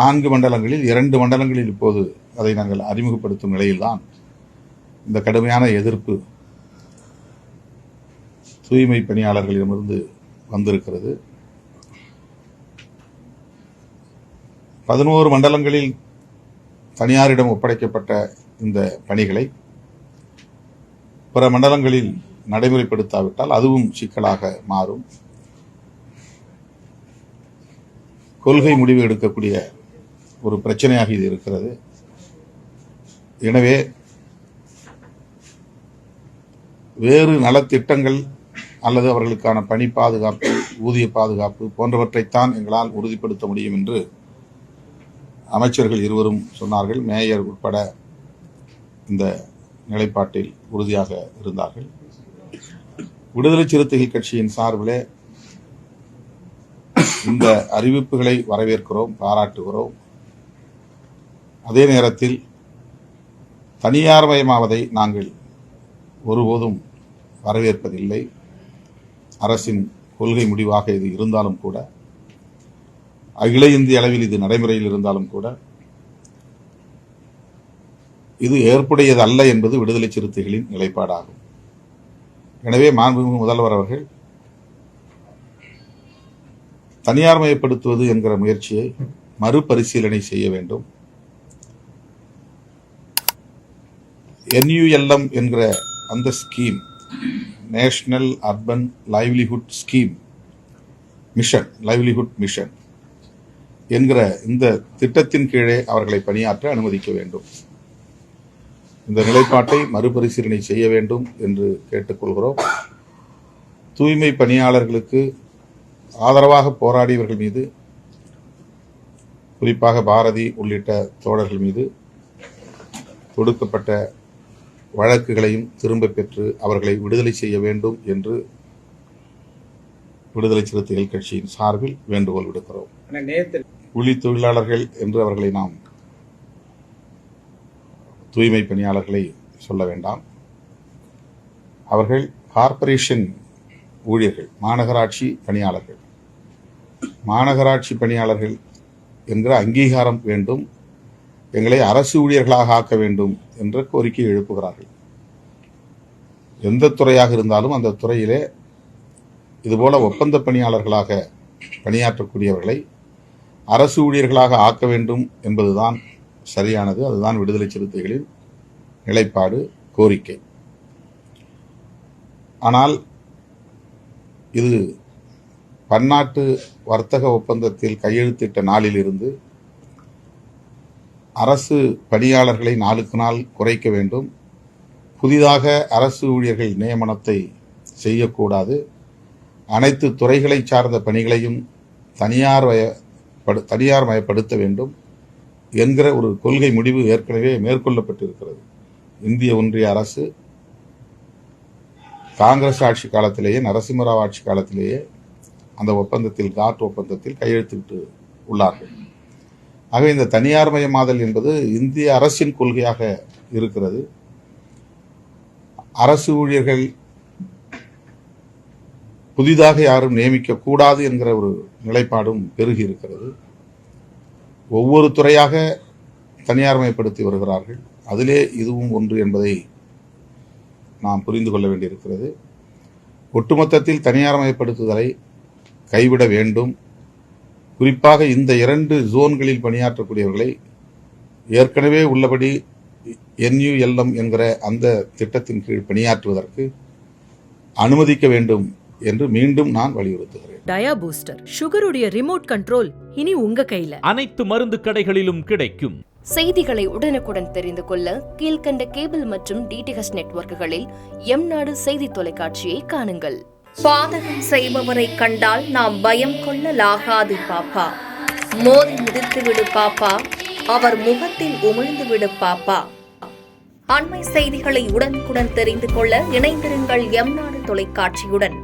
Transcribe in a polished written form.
4 மண்டலங்களில் 2 மண்டலங்களில் இப்போது அதை நாங்கள் அறிமுகப்படுத்தும் நிலையில்தான் இந்த கடுமையான எதிர்ப்பு தூய்மை பணியாளர்களிடமிருந்து வந்திருக்கிறது. 11 மண்டலங்களில் தனியாரிடம் ஒப்படைக்கப்பட்ட இந்த பணிகளை பிற மண்டலங்களில் நடைமுறைப்படுத்தாவிட்டால் அதுவும் சிக்கலாக மாறும். கொள்கை முடிவு எடுக்கக்கூடிய ஒரு பிரச்சனையாக இது இருக்கிறது. எனவே வேறு நலத்திட்டங்கள் அல்லது அவர்களுக்கான பணி பாதுகாப்பு, ஊதிய பாதுகாப்பு போன்றவற்றைத்தான் எங்களால் உறுதிப்படுத்த முடியும் என்று அமைச்சர்கள் இருவரும் சொன்னார்கள். மேயர் உட்பட இந்த நிலைப்பாட்டில் உறுதியாக இருந்தார்கள். விடுதலை சிறுத்தைகள் கட்சியின் சார்பிலே இந்த அறிவிப்புகளை வரவேற்கிறோம், பாராட்டுகிறோம். அதே நேரத்தில் தனியார்மயமாவதை நாங்கள் ஒருபோதும் வரவேற்பதில்லை. அரசின் கொள்கை முடிவாக இது இருந்தாலும் கூட, அகில இந்திய அளவில் இது நடைமுறையில் இருந்தாலும் கூட, இது ஏற்புடையது அல்ல என்பது விடுதலை சிறுத்தைகளின் நிலைப்பாடாகும். எனவே மாண்புமிகு முதல்வர் அவர்கள் தனியார்மயப்படுத்துவது என்கிற முயற்சியை மறுபரிசீலனை செய்ய வேண்டும். NULM என்கிற அந்த scheme, national urban livelihood scheme mission, livelihood mission என்கிற இந்த திட்டத்தின் கீழே அவர்களை பணியாற்ற அனுமதிக்க வேண்டும். இந்த நிலைப்பாட்டை மறுபரிசீலனை செய்ய வேண்டும் என்று கேட்டுக்கொள்கிறோம். தூய்மை பணியாளர்களுக்கு ஆதரவாக போராடியவர்கள் மீது, குறிப்பாக பாரதி உள்ளிட்ட தோழர்கள் மீது தொடுக்கப்பட்ட வழக்குகளையும் திரும்ப பெற்று அவர்களை விடுதலை செய்ய வேண்டும் என்று விடுதலை சிறுத்தைகள் கட்சியின் சார்பில் வேண்டுகோள் விடுக்கிறோம். கூலி தொழிலாளர்கள் என்று அவர்களை நாம் தூய்மை பணியாளர்களை சொல்ல வேண்டாம். அவர்கள் கார்ப்பரேஷன் ஊழியர்கள், மாநகராட்சி பணியாளர்கள். மாநகராட்சி பணியாளர்கள் என்கிற அங்கீகாரம் வேண்டும், எங்களை அரசு ஊழியர்களாக ஆக்க வேண்டும் என்ற கோரிக்கை எழுப்புகிறார்கள். எந்த துறையாக இருந்தாலும் அந்த துறையிலே இதுபோல ஒப்பந்த பணியாளர்களாக பணியாற்றக்கூடியவர்களை அரசு ஊழியர்களாக ஆக்க வேண்டும் என்பதுதான் சரியானது. அதுதான் விடுதலை சிறுத்தைகளின் நிலைப்பாடு, கோரிக்கை. ஆனால் இது பன்னாட்டு வர்த்தக ஒப்பந்தத்தில் கையெழுத்திட்ட நாளில் இருந்து அரசு பணியாளர்களை நாளுக்கு நாள் குறைக்க வேண்டும். புதிதாக அரசு ஊழியர்கள் நியமனத்தை செய்யக்கூடாது. அனைத்து துறைகளை சார்ந்த பணிகளையும் தனியார்மயப்படுத்த வேண்டும் என்கிற ஒரு கொள்கை முடிவு ஏற்கனவே மேற்கொள்ளப்பட்டிருக்கிறது. இந்திய ஒன்றிய அரசு காங்கிரஸ் ஆட்சி காலத்திலேயே, நரசிம்மராவ் ஆட்சி காலத்திலேயே அந்த ஒப்பந்தத்தில், காட் ஒப்பந்தத்தில் கையெழுத்திட்டு உள்ளார்கள். ஆகவே இந்த தனியார்மயமாதல் என்பது இந்திய அரசின் கொள்கையாக இருக்கிறது. அரசு ஊழியர்கள் புதிதாக யாரும் நியமிக்க கூடாது என்கிற ஒரு நிலைப்பாடும் பெருகி இருக்கிறது. ஒவ்வொரு துறையாக தனியார்மயப்படுத்தி வருகிறார்கள். அதிலே இதுவும் ஒன்று என்பதை நாம் புரிந்து கொள்ள வேண்டியிருக்கிறது. ஒட்டுமொத்தத்தில் தனியார்மயப்படுத்துதலை கைவிட வேண்டும். குறிப்பாக இந்த 2 ஜோன்களில் பணியாற்றக்கூடியவர்களை ஏற்கனவே உள்ளபடி NULM என்கிற அந்த திட்டத்தின் கீழ் பணியாற்றுவதற்கு அனுமதிக்க வேண்டும் என்று மீண்டும் நான் வலியுறுத்துகிறேன். டயா பூஸ்டர், சுகருடைய ரிமோட் கண்ட்ரோல் இனி உங்க கையில. அனைத்து மருந்து கடைகளிலும் கிடைக்கும். செய்திகளை உடனுக்குடன் தெரிந்து கொள்ள கீழ்கண்ட கேபிள் மற்றும் DTH நெட்வொர்க்குகளில் எம்நாடு செய்தி தொலைக்காட்சியை காணுங்கள். பாதகம் செய்பவரை கண்டால் நாம் பயம் கொள்ளலாகாது பாப்பா. மோதி மிதித்துவிடு பாப்பா, அவர் முகத்தில் உமிழ்ந்துவிடு பாப்பா. அண்மை செய்திகளை உடனுக்குடன் தெரிந்து கொள்ள இணைந்திருங்கள் எம்நாடு தொலைக்காட்சியுடன்.